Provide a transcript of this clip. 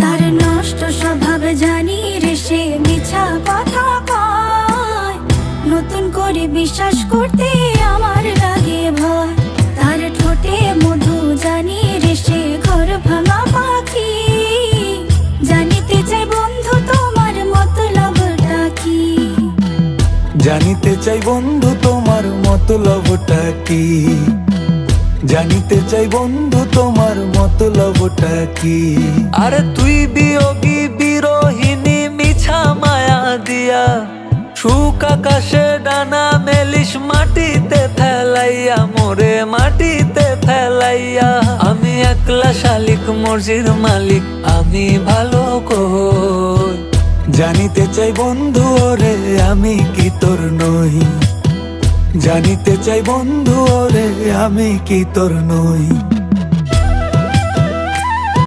তার নষ্ট স্বভাব জানি রে সে মিছা কথা কয়, নতুন করে বিশ্বাস করতে আমার লাগে ভয়। তার ঠোঁটে মধু জানি রে সে ঘর ভাঙা পাখি, জানিতে চাই বন্ধু তোমার মতলবটা কি। জানিতে চাই বন্ধু তোমার মতলবটা কি, জানিতে চাই বন্ধু তোমার মতলবটা কি। আরে তুই বিয়োগী বিরোহিনী মিছা মায়া দিয়া, সুখ আকাশে ডানা মেলিস মাটিতে ফেলাইয়া, মোরে মাটিতে ফেলাইয়া। আমি একলা শালিক মর্জির মালিক, আমি ভালো কই। জানিতে চাই বন্ধু ওরে আমি কি তোর নই, জানিতে চাই বন্ধু ওরে আমি কি তোর নই।